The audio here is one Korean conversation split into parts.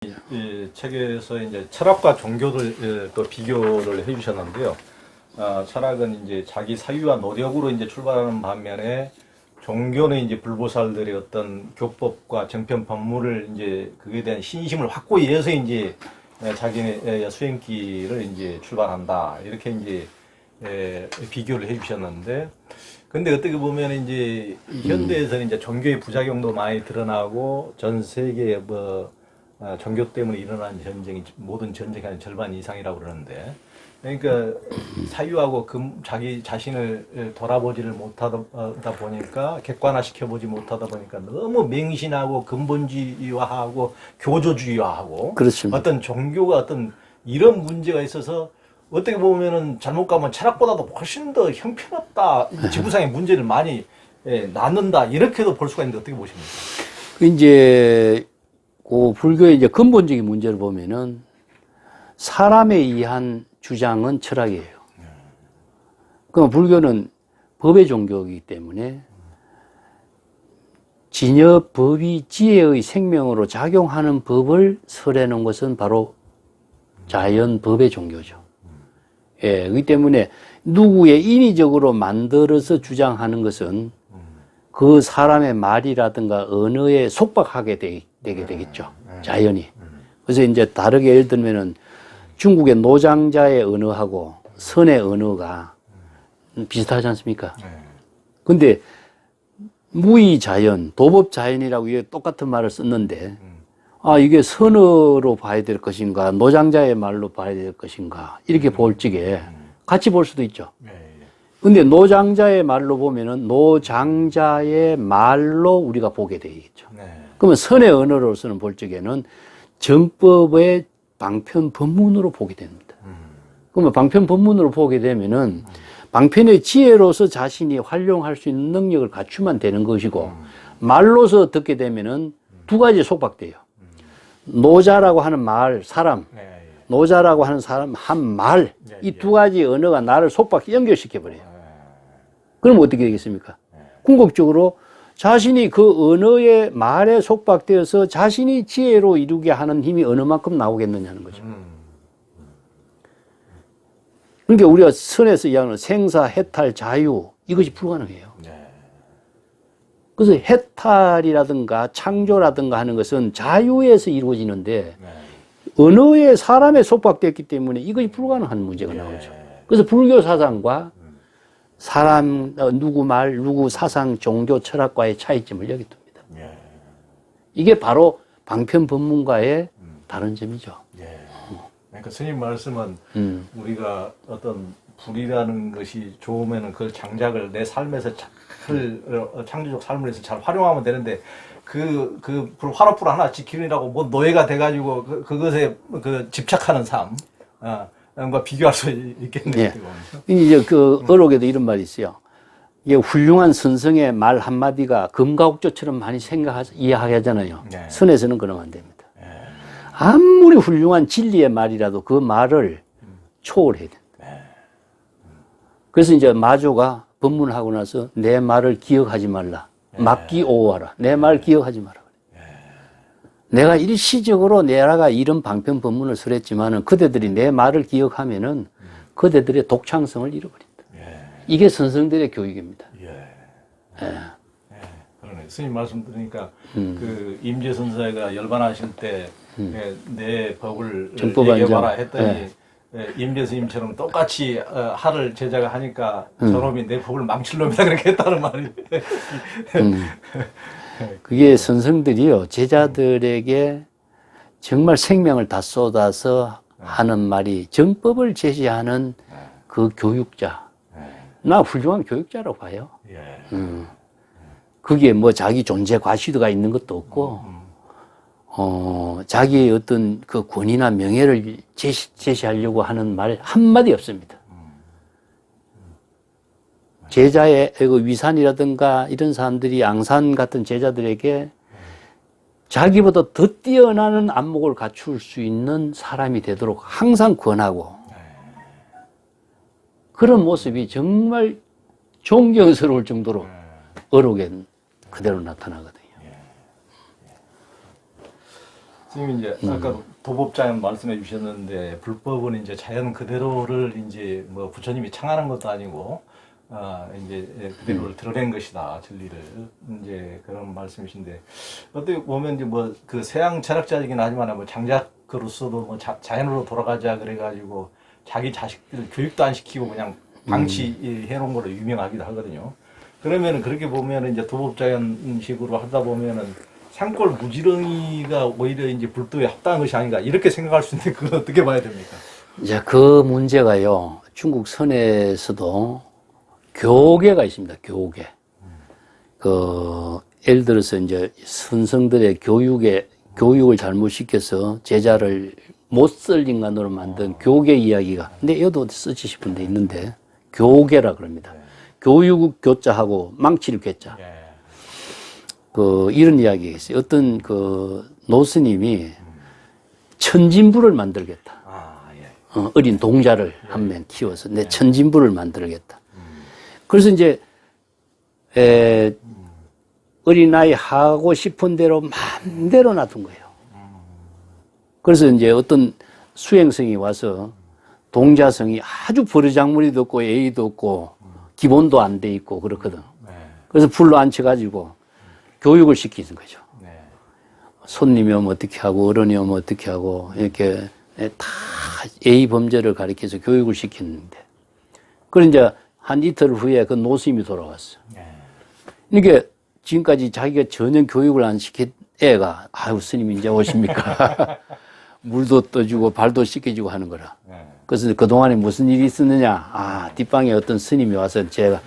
이 책에서 이제 철학과 종교를 또 비교를 해주셨는데요. 철학은 이제 자기 사유와 노력으로 이제 출발하는 반면에 종교는 이제 불보살들의 어떤 교법과 정편 법문을 이제 그에 대한 신심을 확고히 해서 이제 자기네 수행길을 이제 출발한다. 이렇게 이제 비교를 해주셨는데, 근데 어떻게 보면 이제 현대에서는 이제 종교의 부작용도 많이 드러나고 전 세계에 종교 때문에 일어난 전쟁이 모든 전쟁의 한 절반 이상이라고 그러는데, 그러니까 사유하고 자기 자신을 돌아보지를 못하다 보니까, 객관화시켜보지 못하다 보니까 너무 맹신하고 근본주의화하고 교조주의화하고, 그렇습니다. 어떤 종교가 어떤 이런 문제가 있어서 어떻게 보면은 잘못 가면 철학보다도 훨씬 더 형편없다, 지구상의 문제를 많이 낳는다, 이렇게도 볼 수가 있는데 어떻게 보십니까? 이제 그 불교의 이제 근본적인 문제를 보면은 사람에 의한 주장은 철학이에요. 그럼 불교는 법의 종교이기 때문에 진여 법이 지혜의 생명으로 작용하는 법을 설해놓은 것은 바로 자연 법의 종교죠. 예, 그렇기 때문에 누구의 인위적으로 만들어서 주장하는 것은 그 사람의 말이라든가 언어에 속박하게 되게 되겠죠. 자연이. 그래서 이제 다르게 예를 들면은 중국의 노장자의 언어하고 선의 언어가 비슷하지 않습니까? 근데 무의자연, 도법자연이라고 이게 똑같은 말을 썼는데, 이게 선어로 봐야 될 것인가, 노장자의 말로 봐야 될 것인가, 이렇게 볼 적에 같이 볼 수도 있죠. 근데 노장자의 말로 보면은 노장자의 말로 우리가 보게 되겠죠. 그러면 선의 언어로서는 볼 적에는 정법의 방편 법문으로 보게 됩니다. 그러면 방편 법문으로 보게 되면은 방편의 지혜로서 자신이 활용할 수 있는 능력을 갖추면 되는 것이고, 말로서 듣게 되면은 두 가지 속박돼요. 노자라고 하는 말, 사람, 노자라고 하는 사람 한 말, 이 두 가지 언어가 나를 연결시켜버려요. 그럼 어떻게 되겠습니까? 궁극적으로 자신이 그 언어의 말에 속박되어서 자신이 지혜로 이루게 하는 힘이 어느 만큼 나오겠느냐는 거죠. 그러니까 우리가 선에서 이야기하는 생사, 해탈, 자유, 이것이 불가능해요. 그래서 해탈이라든가 창조라든가 하는 것은 자유에서 이루어지는데, 언어에 사람에 속박되었기 때문에 이것이 불가능한 문제가 나오죠. 그래서 불교 사상과 사람, 누구 말, 누구 사상, 종교, 철학과의 차이점을 여기 둡니다. 이게 바로 방편 법문과의 다른 점이죠. 그러니까 스님 말씀은 우리가 어떤 불이라는 것이 좋으면은 그걸 장작을 내 삶에서 창조적 삶을 해서 잘 활용하면 되는데, 그 불, 화롯불 하나 지키느라고 뭐 노예가 돼가지고 그것에 집착하는 삶, 과 비교할 수 있겠네요. 이제 그 어록에도 이런 말이 있어요. 이게 훌륭한 선성의 말 한마디가 금가옥조처럼 많이 이해하게 하잖아요. 선에서는 그러면 안 됩니다. 아무리 훌륭한 진리의 말이라도 그 말을 초월해야 된다. 그래서 이제 마조가 법문을 하고 나서 내 말을 기억하지 말라. 막기오하라. 내 말 기억하지 마라. 내가 일시적으로 내가 이런 방편 법문을 설했지만은 그대들이 내 말을 기억하면은 그대들의 독창성을 잃어버린다. 이게 선성들의 교육입니다. 그러네. 스님 말씀 들으니까 그 임재 선사가 열반하실 때 내 법을 얘기해봐라 했더니 임재 스님처럼 똑같이 하를 제자가 하니까 저놈이 내 법을 망칠 놈이다 그렇게 했다는 말이. 그게 선성들이요, 제자들에게 정말 생명을 다 쏟아서 하는 말이 정법을 제시하는 그 교육자. 나 훌륭한 교육자라고 봐요. 그게 뭐 자기 존재 과시도가 있는 것도 없고, 자기의 어떤 그 권위나 명예를 제시하려고 하는 말 한마디 없습니다. 제자의 위산이라든가 이런 사람들이 앙산 같은 제자들에게 자기보다 더 뛰어나는 안목을 갖출 수 있는 사람이 되도록 항상 권하고, 그런 모습이 정말 존경스러울 정도로 어록에 그대로 나타나거든요. 선생님 이제 아까 도법자연 말씀해 주셨는데 불법은 이제 자연 그대로를 이제 뭐 부처님이 창안한 것도 아니고 이제 그대로를 드러낸 것이다 진리를 이제 그런 말씀이신데 어떻게 보면 이제 뭐 그 서양 철학자이긴 하지만 뭐 장작으로서도 뭐 자연으로 돌아가자 그래가지고 자기 자식들 교육도 안 시키고 그냥 방치해 놓은 걸로 유명하기도 하거든요. 그러면은 그렇게 보면은 이제 도법자연식으로 하다 보면은 산골 무지렁이가 오히려 이제 불도에 합당한 것이 아닌가 이렇게 생각할 수 있는데 그걸 어떻게 봐야 됩니까? 이제 그 문제가요, 중국 선에서도 교계가 있습니다, 교계. 예를 들어서 이제 선성들의 교육을 잘못 시켜서 제자를 못쓸 인간으로 만든 교계 이야기가, 근데 이것도 쓰지 싶은 데 있는데, 교계라 그럽니다. 교육 교자하고 망칠 괴자. 이런 이야기가 있어요. 어떤 노스님이 천진부를 만들겠다. 어린 동자를 한 명 키워서 내 천진부를 만들겠다. 그래서 이제, 어린아이 하고 싶은 대로 마음대로 놔둔 거예요. 그래서 이제 어떤 수행성이 와서 동자성이 아주 버르장머리도 없고 예의도 없고 기본도 안 돼 있고 그렇거든. 그래서 불러 앉혀가지고 교육을 시키는 거죠. 손님이 오면 어떻게 하고 어른이 오면 어떻게 하고 이렇게 다 예의 범죄를 가리켜서 교육을 시키는데, 그런 이제 한 이틀 후에 그 노스님이 돌아왔어. 이게 지금까지 자기가 전혀 교육을 안 시킨 애가, 아유 스님 이제 오십니까? 물도 떠주고 발도 씻겨주고 하는 거라. 그래서 그동안에 무슨 일이 있었느냐? 뒷방에 어떤 스님이 와서 제가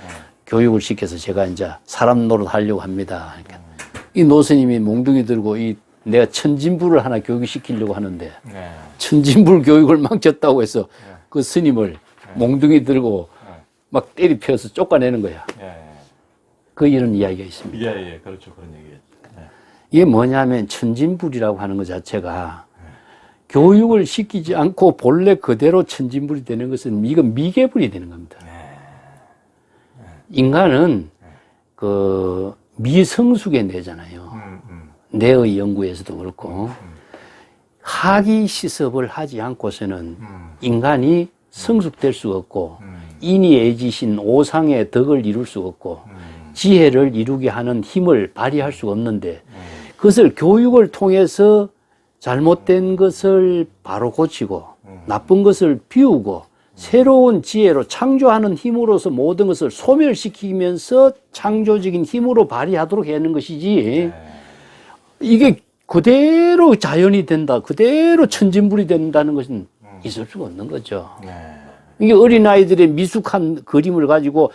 교육을 시켜서 제가 이제 사람 노릇 하려고 합니다. 그러니까 이 노스님이 몽둥이 들고 내가 천진부를 하나 교육시키려고 하는데 천진불 교육을 망쳤다고 해서 그 스님을 몽둥이 들고 막 때리 펴서 쫓아내는 거야. 이런 이야기가 있습니다. 예, 그렇죠. 그런 얘기겠죠. 이게 뭐냐면 천진불이라고 하는 것 자체가 교육을 시키지 않고 본래 그대로 천진불이 되는 것은 이건 미개불이 되는 겁니다. 인간은 미성숙의 뇌잖아요. 뇌의 연구에서도 그렇고 하기 시습을 하지 않고서는 인간이 성숙될 수가 없고 인이애지신 오상의 덕을 이룰 수가 없고 지혜를 이루게 하는 힘을 발휘할 수가 없는데, 그것을 교육을 통해서 잘못된 것을 바로 고치고 나쁜 것을 비우고 새로운 지혜로 창조하는 힘으로서 모든 것을 소멸시키면서 창조적인 힘으로 발휘하도록 하는 것이지, 이게 그대로 자연이 된다, 그대로 천진불이 된다는 것은 있을 수가 없는 거죠. 이게 어린아이들의 미숙한 그림을 가지고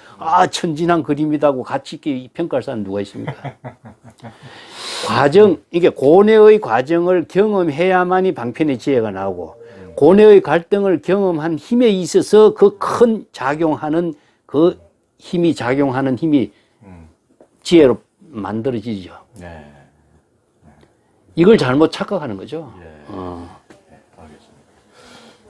천진한 그림이다고 가치 있게 평가할 사람 누가 있습니까? 이게 고뇌의 과정을 경험해야만이 방편의 지혜가 나오고, 고뇌의 갈등을 경험한 힘에 있어서 그 큰 작용하는 힘이 지혜로 만들어지죠. 이걸 잘못 착각하는 거죠.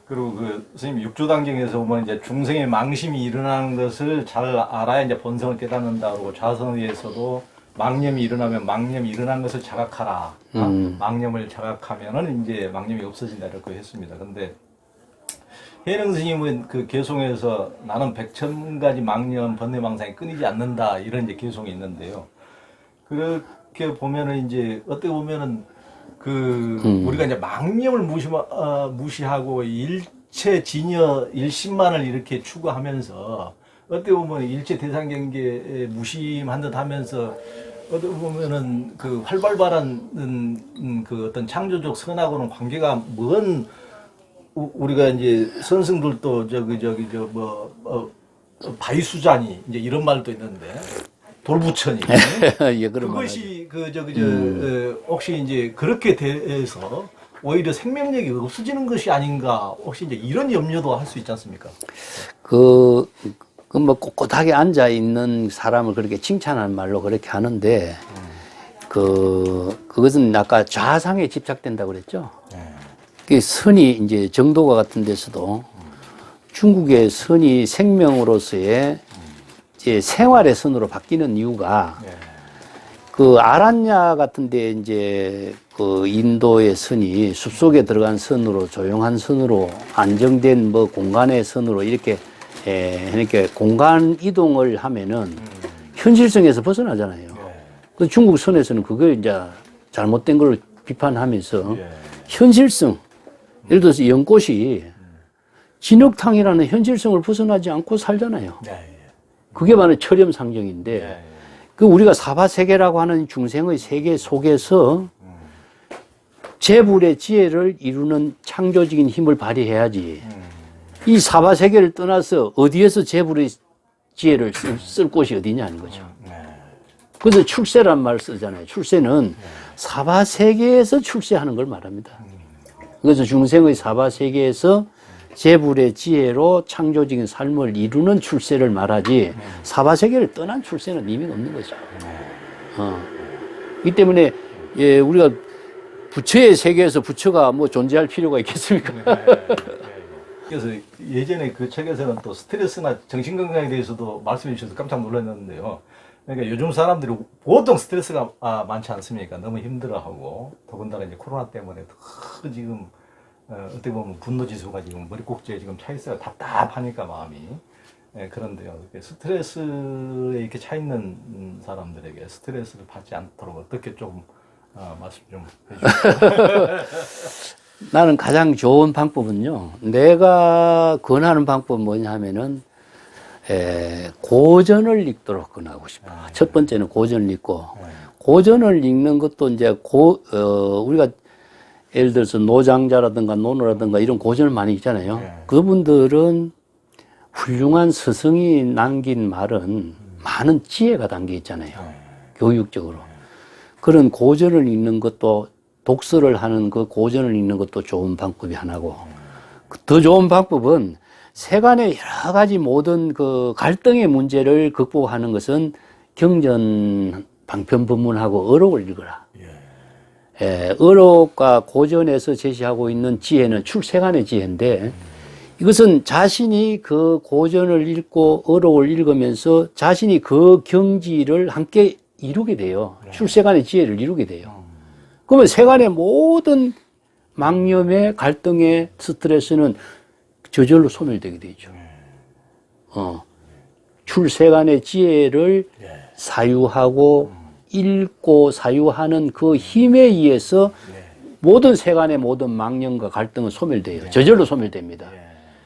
그리고 선생님 육조단경에서 보면 이제 중생의 망심이 일어나는 것을 잘 알아야 이제 본성을 깨닫는다 그러고, 자성에서도 망념이 일어나면 망념이 일어난 것을 자각하라. 망념을 자각하면은 이제 망념이 없어진다 이렇게 했습니다. 근데 해능 스님은 그 개송에서 나는 100,000가지 망념 번뇌망상이 끊이지 않는다 이런 이제 개송이 있는데요. 그렇게 보면은 이제 어떻게 보면은 우리가 이제 망념을 무시하고 일체 진여 일심만을 이렇게 추구하면서 어떻게 보면 일체 대상 경계에 무심한 듯 하면서 어떻게 보면은 활발발한 어떤 창조적 선하고는 관계가 먼, 우리가 이제 선승들도 바위수자니 이제 이런 말도 있는데 돌부처니 그것이 혹시 이제 그렇게 돼서 오히려 생명력이 없어지는 것이 아닌가, 혹시 이제 이런 염려도 할 수 있지 않습니까? 뭐 꼿꼿하게 앉아 있는 사람을 그렇게 칭찬하는 말로 그렇게 하는데, 그것은 아까 좌상에 집착된다고 그랬죠. 선이 이제 정도가 같은 데서도 중국의 선이 생명으로서의 이제 생활의 선으로 바뀌는 이유가 그 아란야 같은데 이제 그 인도의 선이 숲속에 들어간 선으로 조용한 선으로 안정된 뭐 공간의 선으로 이렇게 이렇게 공간 이동을 하면은 현실성에서 벗어나잖아요. 그 중국 선에서는 그걸 이제 잘못된 걸 비판하면서 현실성, 예를 들어서 연꽃이 진흙탕이라는 현실성을 벗어나지 않고 살잖아요. 그게 바로 철염 상정인데, 그 우리가 사바세계라고 하는 중생의 세계 속에서 재불의 지혜를 이루는 창조적인 힘을 발휘해야지. 이 사바세계를 떠나서 어디에서 재불의 지혜를 쓸 곳이 어디냐는 거죠. 그래서 출세란 말을 쓰잖아요. 출세는 사바세계에서 출세하는 걸 말합니다. 그래서 중생의 사바세계에서 재불의 지혜로 창조적인 삶을 이루는 출세를 말하지 사바세계를 떠난 출세는 의미가 없는 거죠. 이 때문에 우리가 부처의 세계에서 부처가 뭐 존재할 필요가 있겠습니까? 그래서 예전에 그 책에서는 또 스트레스나 정신건강에 대해서도 말씀해 주셔서 깜짝 놀랐는데요. 그러니까 요즘 사람들이 보통 스트레스가 많지 않습니까? 너무 힘들어하고 더군다나 이제 코로나 때문에 더 지금 어떻게 보면 분노 지수가 지금 머리 꼭지에 지금 차 있어요. 답답하니까 마음이. 그런데요. 스트레스에 이렇게 차 있는 사람들에게 스트레스를 받지 않도록 어떻게 좀 말씀 좀 해주세요. 나는 가장 좋은 방법은요. 내가 권하는 방법은 뭐냐 하면은 고전을 읽도록 권하고 싶어. 첫 번째는 고전을 읽고 고전을 읽는 것도 이제 우리가 예를 들어서 노장자라든가 노노라든가 이런 고전을 많이 읽잖아요. 그분들은 훌륭한 스승이 남긴 말은 많은 지혜가 담겨 있잖아요. 교육적으로. 그런 고전을 읽는 것도 독서를 하는 그 고전을 읽는 것도 좋은 방법이 하나고 더 좋은 방법은 세간의 여러 가지 모든 그 갈등의 문제를 극복하는 것은 경전 방편법문하고 어록을 읽어라. 어록과 고전에서 제시하고 있는 지혜는 출세간의 지혜인데 이것은 자신이 그 고전을 읽고 어록을 읽으면서 자신이 그 경지를 함께 이루게 돼요. 출세간의 지혜를 이루게 돼요. 그러면 세간의 모든 망념의 갈등의 스트레스는 저절로 소멸되게 되죠. 출세간의 지혜를 사유하고 읽고 사유하는 그 힘에 의해서 모든 세간의 모든 망념과 갈등은 소멸돼요. 저절로 소멸됩니다.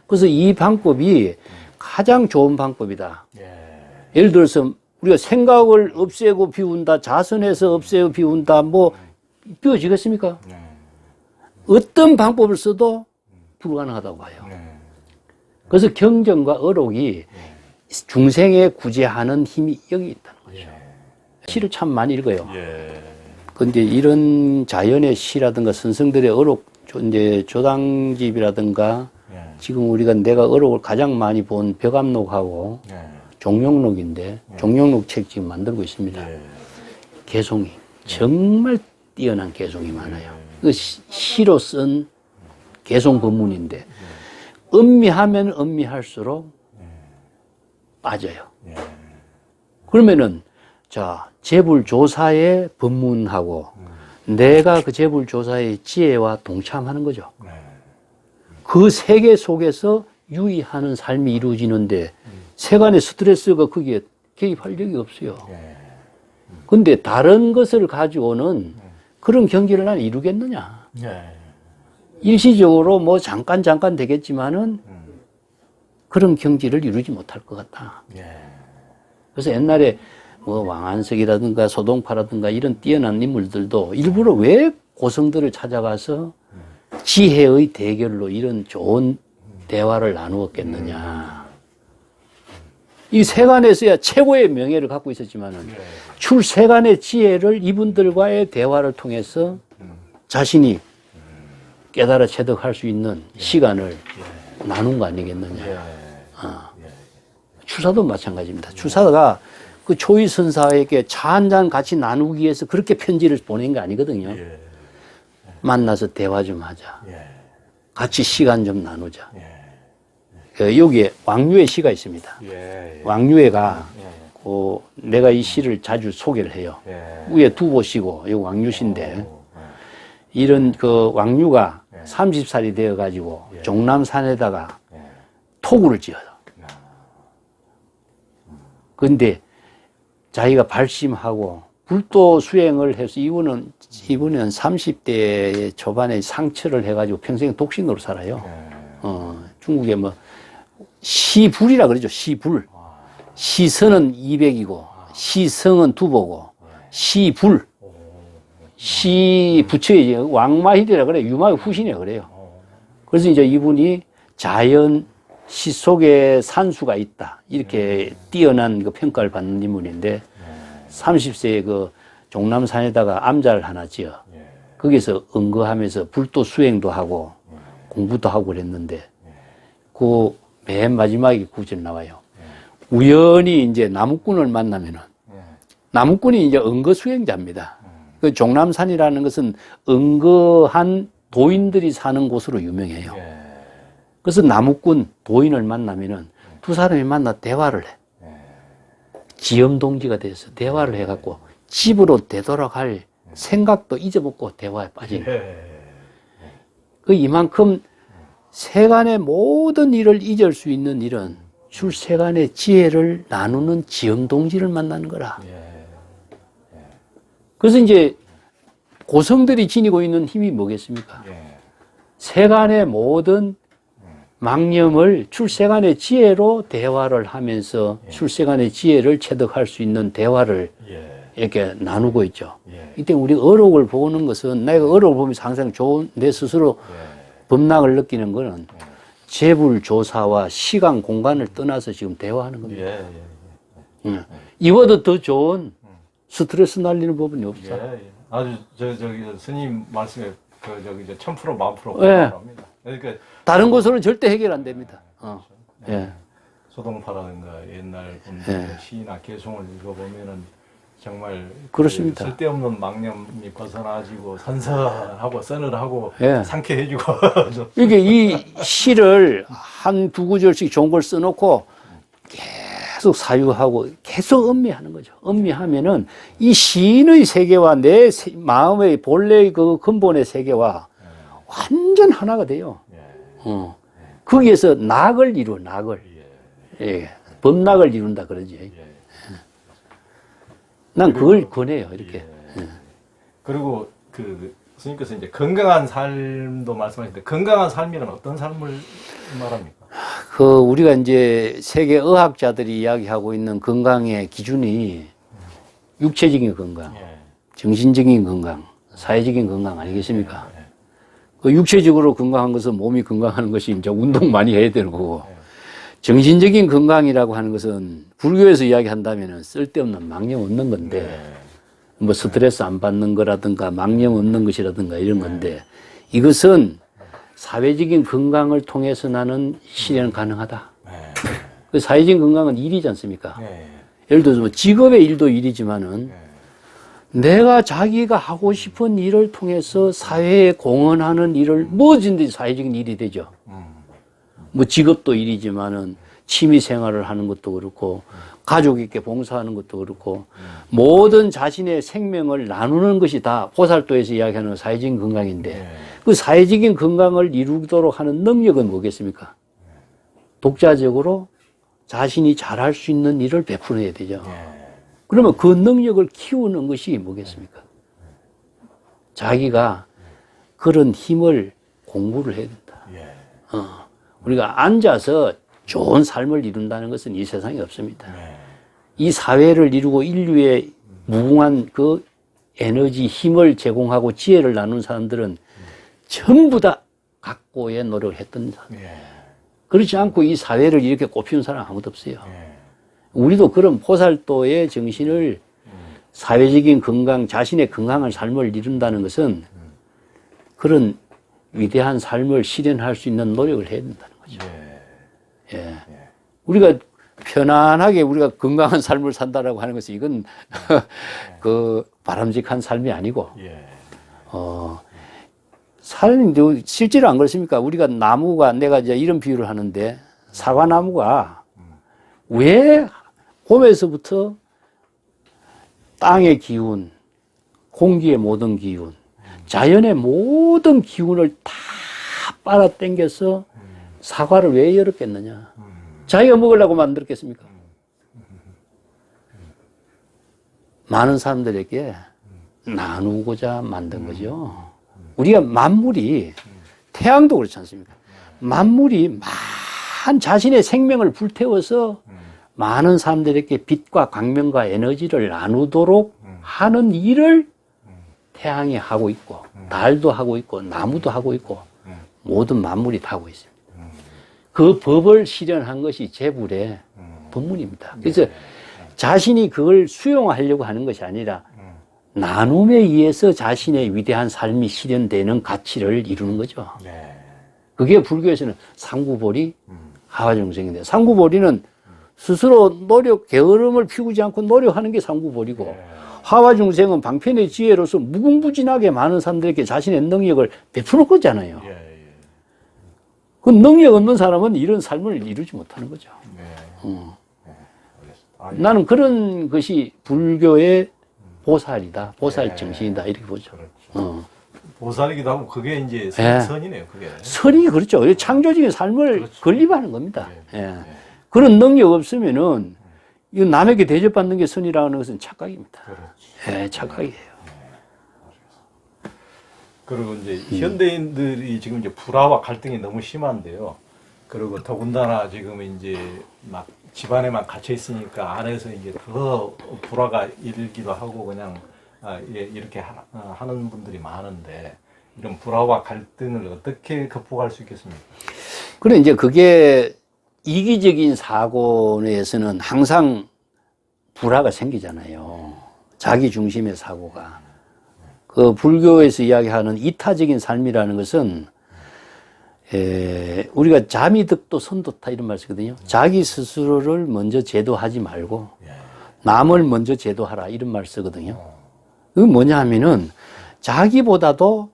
그래서 이 방법이 가장 좋은 방법이다. 예를 들어서 우리가 생각을 없애고 비운다, 자선해서 없애고 비운다, 뭐 비워지겠습니까? 어떤 방법을 써도 불가능하다고 봐요. 그래서 경전과 어록이 중생에 구제하는 힘이 여기 있다는 거죠. 시를 참 많이 읽어요. 근데 이런 자연의 시라든가 선생들의 어록, 이제 조당집이라든가 지금 내가 어록을 가장 많이 본 벽암록하고 종룡록인데 종룡록 책 지금 만들고 있습니다. 개송이 정말 뛰어난 개송이 많아요. 그 시로 쓴 개송 법문인데 음미하면 음미할수록 빠져요. 그러면은 자 재불조사의 법문하고 내가 그 재불조사의 지혜와 동참하는 거죠. 그 세계 속에서 유의하는 삶이 이루어지는데 세간의 스트레스가 거기에 개입할 적이 없어요. 근데 다른 것을 가지고는 그런 경지를 난 이루겠느냐. 일시적으로 뭐 잠깐 되겠지만은 그런 경지를 이루지 못할 것 같다. 그래서 옛날에 뭐 왕안석이라든가 소동파라든가 이런 뛰어난 인물들도 일부러 왜 고성들을 찾아가서 지혜의 대결로 이런 좋은 대화를 나누었겠느냐. 이 세간에서야 최고의 명예를 갖고 있었지만은 출세간의 지혜를 이분들과의 대화를 통해서 자신이 깨달아 체득할 수 있는 시간을 나눈 거 아니겠느냐. 추사도 마찬가지입니다. 추사가 그 초이선사에게 차 한 잔 같이 나누기 위해서 그렇게 편지를 보낸 게 아니거든요. 만나서 대화 좀 하자. 같이 시간 좀 나누자. 여기에 왕유의 시가 있습니다. 왕유회가 내가 이 시를 자주 소개를 해요. 예. 위에 두보시고, 이거 왕류시인데, 오, 이런 그 왕류가 예. 30살이 되어가지고, 예. 종남산에다가 예. 토구를 지어요. 야. 근데 자기가 발심하고, 불도 수행을 해서 이분은 30대 초반에 상처를 해가지고 평생 독신으로 살아요. 예. 중국에 뭐, 시불이라 그러죠. 시불. 시선은 200이고, 시성은 두보고, 시불. 시 부처의 왕마희대라 그래. 유마의 후신이라 그래요. 그래서 이제 이분이 자연 시 속에 산수가 있다. 이렇게 뛰어난 그 평가를 받는 인물인데, 30세에 그 종남산에다가 암자를 하나 지어. 거기서 응거하면서 불도 수행도 하고, 공부도 하고 그랬는데, 그 맨 마지막에 구절 나와요. 우연히 이제 나무꾼을 만나면은, 나무꾼이 이제 응거 수행자입니다. 그 종남산이라는 것은 응거한 도인들이 사는 곳으로 유명해요. 그래서 나무꾼, 도인을 만나면은 두 사람이 만나 대화를 해. 지엄동지가 돼서 대화를 해갖고 집으로 되돌아갈 생각도 잊어먹고 대화에 빠지는 거예요. 그 이만큼 세간의 모든 일을 잊을 수 있는 일은 출세간의 지혜를 나누는 지엄동지를 만나는 거라. 그래서 이제 고성들이 지니고 있는 힘이 뭐겠습니까? 세간의 모든 망념을 출세간의 지혜로 대화를 하면서 출세간의 지혜를 체득할 수 있는 대화를 이렇게 나누고 있죠. 이때 우리 어록을 보는 것은 내가 어록을 보면서 항상 좋은 내 스스로 법락을 느끼는 것은 재불조사와 시간, 공간을 떠나서 지금 대화하는 겁니다. 이보다 더 좋은 스트레스 날리는 법은 없어. 아주 저기 스님 말씀에 그 저기 1000% 1000% 예. 공감합니다. 그러니까 다른 것으로는 절대 해결 안 됩니다. 예. 소동파라든가 옛날 분들 시나 개송을 읽어보면은 정말 그렇습니다. 그 쓸데없는 망념이 벗어나지고 선선하고 서늘하고 예. 상쾌해지고 이게 이 시를 한 두 구절씩 좋은 걸 써놓고 계속 사유하고 계속 음미하는 거죠. 음미하면은 이 시인의 세계와 내 마음의 본래의 그 근본의 세계와 완전 하나가 돼요. 거기에서 낙을 이루어, 낙을. 예. 법낙을 이룬다 그러지. 난 그걸 권해요, 이렇게. 그리고 그 스님께서 이제 건강한 삶도 말씀하셨는데 건강한 삶이란 어떤 삶을 말합니까? 우리가 이제 세계 의학자들이 이야기하고 있는 건강의 기준이 육체적인 건강, 정신적인 건강, 사회적인 건강 아니겠습니까? 그 육체적으로 건강한 것은 몸이 건강한 것이 이제 운동 많이 해야 되는 거고, 정신적인 건강이라고 하는 것은 불교에서 이야기한다면 쓸데없는 망념 없는 건데, 뭐 스트레스 안 받는 거라든가 망념 없는 것이라든가 이런 건데, 이것은 사회적인 건강을 통해서 나는 실현 가능하다. 그 사회적인 건강은 일이지 않습니까? 예를 들어서 뭐 직업의 일도 일이지만은 내가 자기가 하고 싶은 일을 통해서 사회에 공헌하는 일을 뭐든지 사회적인 일이 되죠. 뭐 직업도 일이지만은 취미 생활을 하는 것도 그렇고 가족에게 봉사하는 것도 그렇고 모든 자신의 생명을 나누는 것이 다 보살도에서 이야기하는 사회적인 건강인데 그 사회적인 건강을 이루도록 하는 능력은 뭐겠습니까? 독자적으로 자신이 잘할 수 있는 일을 베풀어야 되죠. 그러면 그 능력을 키우는 것이 뭐겠습니까? 자기가 그런 힘을 공부를 해야 된다. 우리가 앉아서 좋은 삶을 이룬다는 것은 이 세상에 없습니다. 이 사회를 이루고 인류의 무궁한 그 에너지, 힘을 제공하고 지혜를 나눈 사람들은 전부 다 각고의 노력을 했던 사람. 그렇지 않고 이 사회를 이렇게 꼽히는 사람 아무도 없어요. 우리도 그런 보살도의 정신을 사회적인 건강, 자신의 건강한 삶을 이룬다는 것은 그런 위대한 삶을 실현할 수 있는 노력을 해야 된다는 거죠. 우리가 편안하게 우리가 건강한 삶을 산다라고 하는 것은 이건 그 바람직한 삶이 아니고, 사람이 실제로 안 그렇습니까? 우리가 나무가 내가 이제 이런 비유를 하는데 사과나무가 왜 봄에서부터 땅의 기운, 공기의 모든 기운, 자연의 모든 기운을 다 빨아당겨서 사과를 왜 열었겠느냐? 자기가 먹으려고 만들었겠습니까? 많은 사람들에게 나누고자 만든 거죠. 우리가 만물이, 태양도 그렇지 않습니까? 만물이 자신의 생명을 불태워서 많은 사람들에게 빛과 광명과 에너지를 나누도록 하는 일을 태양이 하고 있고, 달도 하고 있고, 나무도 하고 있고, 모든 만물이 다 하고 있습니다. 그 법을 실현한 것이 제불의 법문입니다. 그래서 자신이 그걸 수용하려고 하는 것이 아니라 나눔에 의해서 자신의 위대한 삶이 실현되는 가치를 이루는 거죠. 그게 불교에서는 상구보리, 하화정생인데, 상구보리는 스스로 게으름을 피우지 않고 노력하는 게 상구보리고, 하화중생은 방편의 지혜로서 무궁무진하게 많은 사람들에게 자신의 능력을 베푸는 거잖아요. 그 능력 없는 사람은 이런 삶을 이루지 못하는 거죠. 나는 그런 것이 불교의 보살이다, 보살 정신이다, 이렇게 보죠. 그렇죠. 보살이기도 하고, 그게 이제 선이네요, 그게. 선이 그렇죠. 창조적인 삶을 그렇죠. 건립하는 겁니다. 그런 능력 없으면은, 이 남에게 대접받는 게 선이라는 것은 착각입니다. 착각이에요. 그리고 이제 현대인들이 지금 이제 불화와 갈등이 너무 심한데요. 그리고 더군다나 지금 이제 막 집안에만 갇혀 있으니까 안에서 이제 더 불화가 일기도 하고 그냥 이렇게 하는 분들이 많은데, 이런 불화와 갈등을 어떻게 극복할 수 있겠습니까? 그래, 이제 그게 이기적인 사고에서는 항상 불화가 생기잖아요. 자기 중심의 사고가. 그 불교에서 이야기하는 이타적인 삶이라는 것은 우리가 자미득도 선도타 이런 말 쓰거든요. 자기 스스로를 먼저 제도하지 말고 남을 먼저 제도하라 이런 말 쓰거든요. 그건 뭐냐 하면은 자기보다도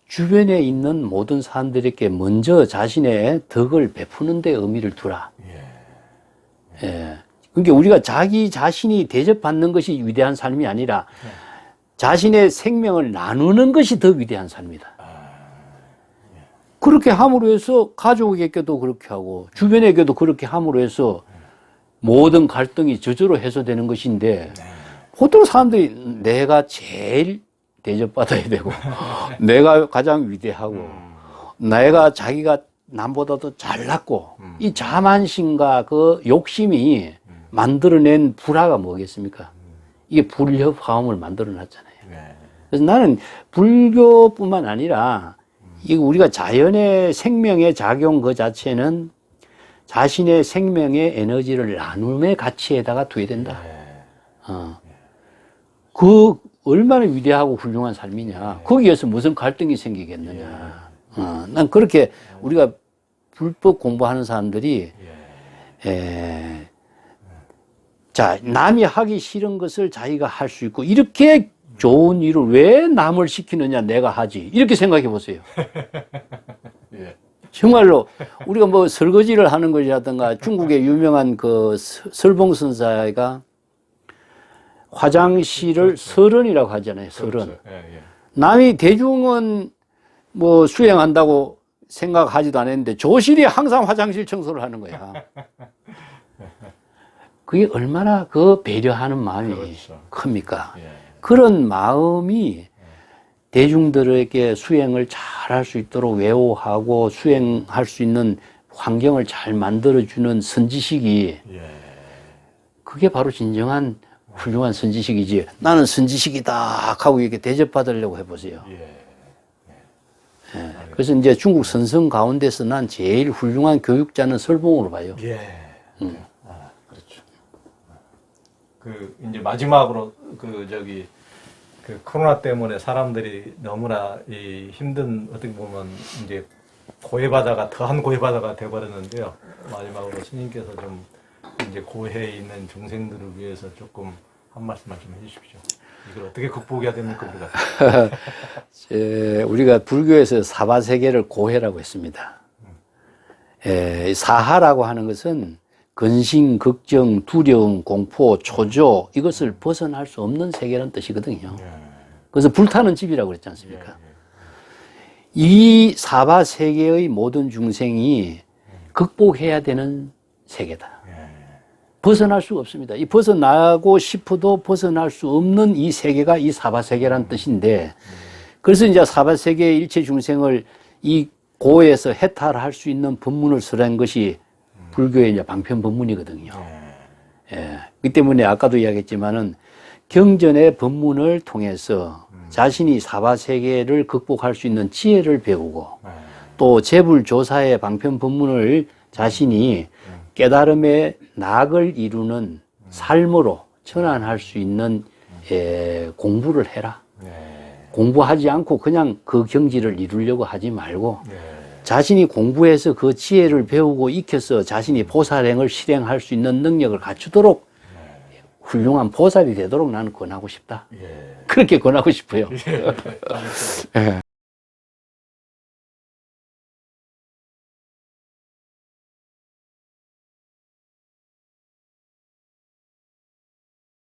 주변에 있는 모든 사람들에게 먼저 자신의 덕을 베푸는 데 의미를 두라. 그러니까 우리가 자기 자신이 대접받는 것이 위대한 삶이 아니라 자신의 생명을 나누는 것이 더 위대한 삶이다. 그렇게 함으로 해서 가족에게도 그렇게 하고 주변에게도 그렇게 함으로 해서 모든 갈등이 저절로 해소되는 것인데, 보통 사람들이 내가 제일 대접받아야 되고 내가 가장 위대하고 내가 자기가 남보다도 잘났고, 이 자만심과 그 욕심이 만들어낸 불화가 뭐겠습니까? 이게 불협화음을 만들어놨잖아요. 그래서 나는 불교뿐만 아니라 이거 우리가 자연의 생명의 작용 그 자체는 자신의 생명의 에너지를 나눔의 가치에다가 둬야 된다. 그 얼마나 위대하고 훌륭한 삶이냐. 거기에서 무슨 갈등이 생기겠느냐. 난 그렇게 우리가 불법 공부하는 사람들이 자, 남이 하기 싫은 것을 자기가 할 수 있고, 이렇게 좋은 일을 왜 남을 시키느냐, 내가 하지. 이렇게 생각해 보세요. 정말로, 우리가 뭐 설거지를 하는 것이라든가, 중국의 유명한 그 설봉선사가 화장실을 서른이라고 하잖아요, 서른. 남이 대중은 뭐 수행한다고 생각하지도 않았는데, 조실이 항상 화장실 청소를 하는 거야. 그게 얼마나 그 배려하는 마음이 큽니까? 그런 마음이 대중들에게 수행을 잘 할 수 있도록 외워하고 수행할 수 있는 환경을 잘 만들어주는 선지식이, 그게 바로 진정한 훌륭한 선지식이지. 나는 선지식이다 하고 이렇게 대접받으려고 해보세요. 그래서 이제 중국 선성 가운데서 난 제일 훌륭한 교육자는 설봉으로 봐요. 그렇죠. 이제 마지막으로 그 코로나 때문에 사람들이 너무나 힘든, 어떻게 보면 이제 고해바다가 더한 고해바다가 돼버렸는데요. 마지막으로 스님께서 좀 이제 고해에 있는 중생들을 위해서 조금 한 말씀만 좀 해주십시오. 이걸 어떻게 극복해야 됩니까, 우리가? 우리가 불교에서 사바세계를 고해라고 했습니다. 사하라고 하는 것은 근심, 걱정, 두려움, 공포, 초조 이것을 벗어날 수 없는 세계라는 뜻이거든요. 그래서 불타는 집이라고 그랬지 않습니까? 이 사바 세계의 모든 중생이 극복해야 되는 세계다. 벗어날 수가 없습니다. 이 벗어나고 싶어도 벗어날 수 없는 이 세계가 이 사바 세계라는 뜻인데, 그래서 이제 사바 세계의 일체 중생을 이 고에서 해탈할 수 있는 법문을 설한 것이 불교의 이제 방편 법문이거든요. 예. 그 때문에 아까도 이야기했지만은 경전의 법문을 통해서 자신이 사바 세계를 극복할 수 있는 지혜를 배우고 또 재불조사의 방편 법문을 자신이 깨달음의 낙을 이루는 삶으로 전환할 수 있는 공부를 해라. 공부하지 않고 그냥 그 경지를 이루려고 하지 말고 자신이 공부해서 그 지혜를 배우고 익혀서 자신이 보살행을 실행할 수 있는 능력을 갖추도록 훌륭한 보살이 되도록 나는 권하고 싶다. 그렇게 권하고 싶어요. 예.